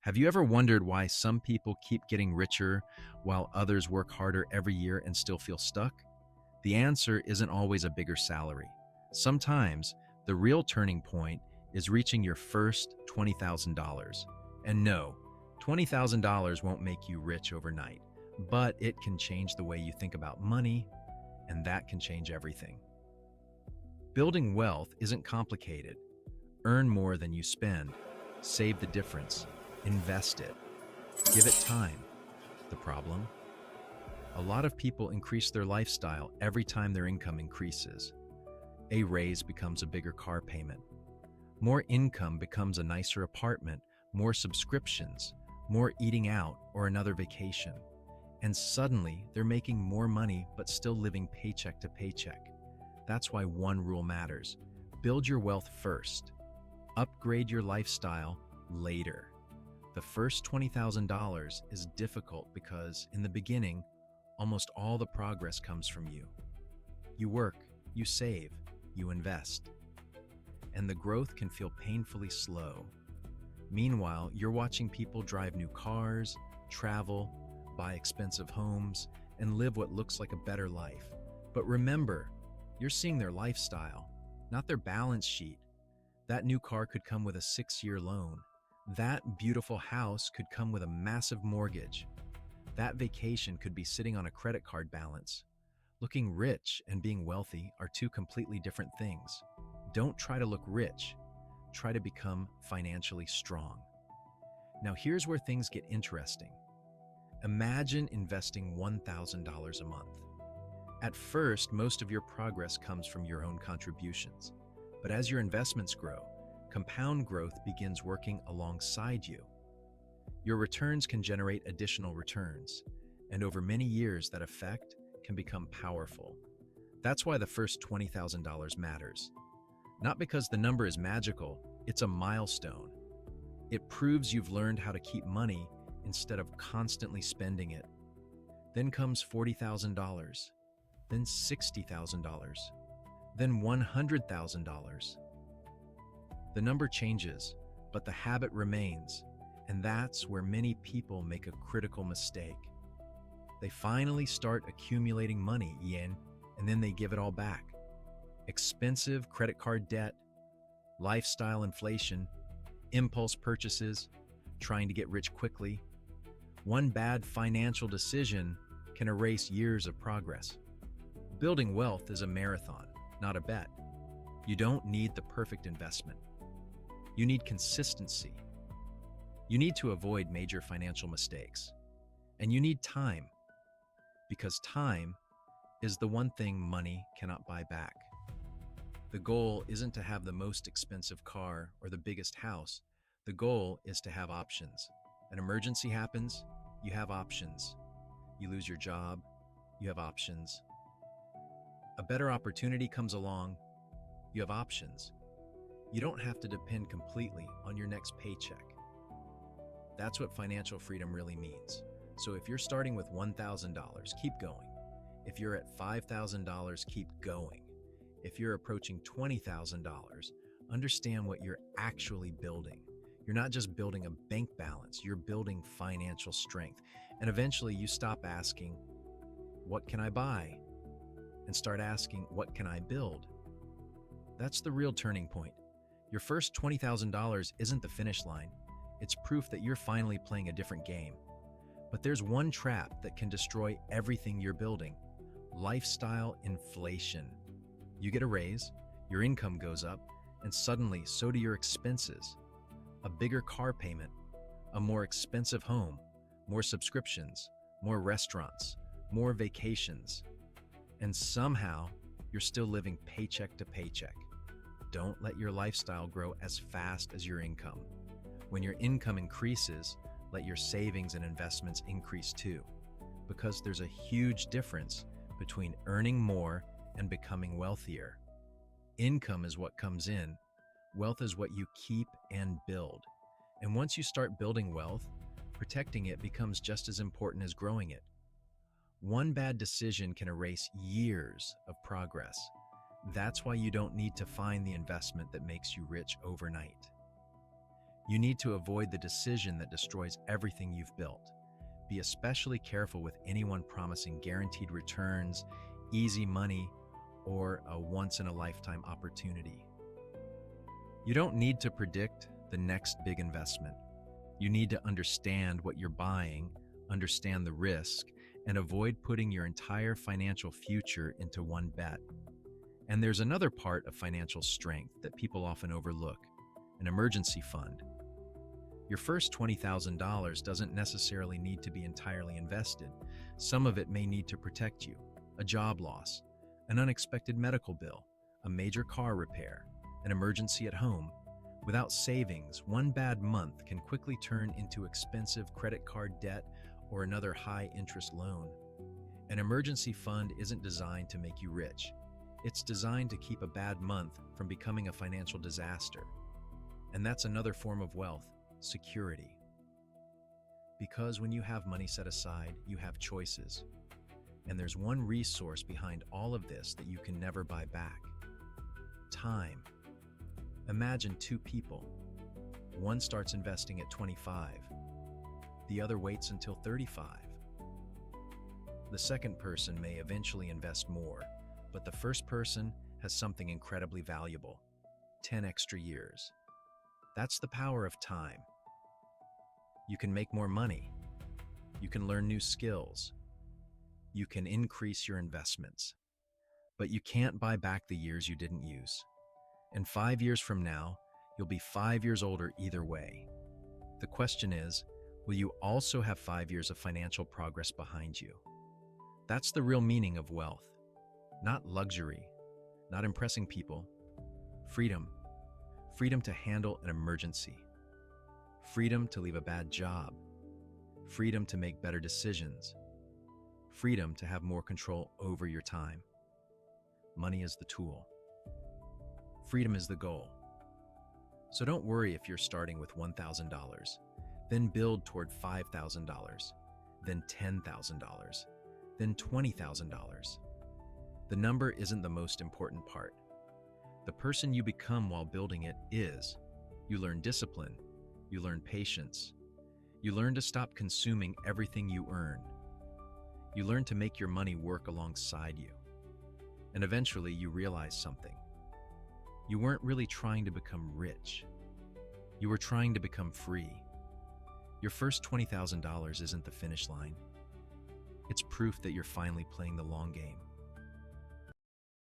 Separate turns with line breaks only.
Have you ever wondered why some people keep getting richer while others work harder every year and still feel stuck? The answer isn't always a bigger salary. Sometimes the real turning point is reaching your first $20,000. And no, $20,000 won't make you rich overnight, but it can change the way you think about money, and that can change everything. Building wealth isn't complicated. Earn more than you spend, save the difference, invest it, give it time. The problem? A lot of people increase their lifestyle every time their income increases. A raise becomes a bigger car payment. More income becomes a nicer apartment, more subscriptions, more eating out, or another vacation. And suddenly, they're making more money but still living paycheck to paycheck. That's why one rule matters. Build your wealth first. Upgrade your lifestyle later. The first $20,000 is difficult because, in the beginning, almost all the progress comes from you. You work, you save, you invest. And the growth can feel painfully slow. Meanwhile, you're watching people drive new cars, travel, buy expensive homes, and live what looks like a better life. But remember, you're seeing their lifestyle, not their balance sheet. That new car could come with a 6-year loan. That beautiful house could come with a massive mortgage. That vacation could be sitting on a credit card balance. Looking rich and being wealthy are two completely different things. Don't try to look rich. Try to become financially strong. Now here's where things get interesting. Imagine investing $1,000 a month. At first, most of your progress comes from your own contributions. But as your investments grow, compound growth begins working alongside you. Your returns can generate additional returns, and over many years that effect can become powerful. That's why the first $20,000 matters. Not because the number is magical, it's a milestone. It proves you've learned how to keep money instead of constantly spending it. Then comes $40,000, then $60,000, then $100,000. The number changes, but the habit remains, and that's where many people make a critical mistake. They finally start accumulating money, and then they give it all back. Expensive credit card debt, lifestyle inflation, impulse purchases, trying to get rich quickly. One bad financial decision can erase years of progress. Building wealth is a marathon, not a bet. You don't need the perfect investment. You need consistency. You need to avoid major financial mistakes. And you need time, because time is the one thing money cannot buy back. The goal isn't to have the most expensive car or the biggest house. The goal is to have options. An emergency happens, you have options. You lose your job, you have options. A better opportunity comes along, you have options. You don't have to depend completely on your next paycheck. That's what financial freedom really means. So if you're starting with $1,000, keep going. If you're at $5,000, keep going. If you're approaching $20,000, understand what you're actually building. You're not just building a bank balance, you're building financial strength. And eventually you stop asking, what can I buy? And start asking, what can I build? That's the real turning point. Your first $20,000 isn't the finish line. It's proof that you're finally playing a different game. But there's one trap that can destroy everything you're building: lifestyle inflation. You get a raise, your income goes up, and suddenly so do your expenses. A bigger car payment, a more expensive home, more subscriptions, more restaurants, more vacations. And somehow, you're still living paycheck to paycheck. Don't let your lifestyle grow as fast as your income. When your income increases, let your savings and investments increase too, because there's a huge difference between earning more and becoming wealthier. Income is what comes in. Wealth is what you keep and build. And once you start building wealth, protecting it becomes just as important as growing it. One bad decision can erase years of progress. That's why you don't need to find the investment that makes you rich overnight. You need to avoid the decision that destroys everything you've built. Be especially careful with anyone promising guaranteed returns, easy money, or a once-in-a-lifetime opportunity. You don't need to predict the next big investment. You need to understand what you're buying, understand the risk, and avoid putting your entire financial future into one bet. And there's another part of financial strength that people often overlook: an emergency fund. Your first $20,000 doesn't necessarily need to be entirely invested. Some of it may need to protect you: a job loss, an unexpected medical bill, a major car repair, an emergency at home. Without savings, one bad month can quickly turn into expensive credit card debt or another high-interest loan. An emergency fund isn't designed to make you rich. It's designed to keep a bad month from becoming a financial disaster. And that's another form of wealth: security. Because when you have money set aside, you have choices. And there's one resource behind all of this that you can never buy back: time. Imagine two people. One starts investing at 25. The other waits until 35. The second person may eventually invest more, but the first person has something incredibly valuable: 10 extra years. That's the power of time. You can make more money. You can learn new skills. You can increase your investments. But you can't buy back the years you didn't use. And 5 years from now, you'll be 5 years older either way. The question is, will you also have 5 years of financial progress behind you? That's the real meaning of wealth. Not luxury, not impressing people. Freedom. Freedom to handle an emergency. Freedom to leave a bad job. Freedom to make better decisions. Freedom to have more control over your time. Money is the tool. Freedom is the goal. So don't worry if you're starting with $1,000, then build toward $5,000, then $10,000, then $20,000. The number isn't the most important part. The person you become while building it is. You learn discipline. You learn patience. You learn to stop consuming everything you earn. You learn to make your money work alongside you. And eventually you realize something. You weren't really trying to become rich. You were trying to become free. Your first $20,000 isn't the finish line. It's proof that you're finally playing the long game.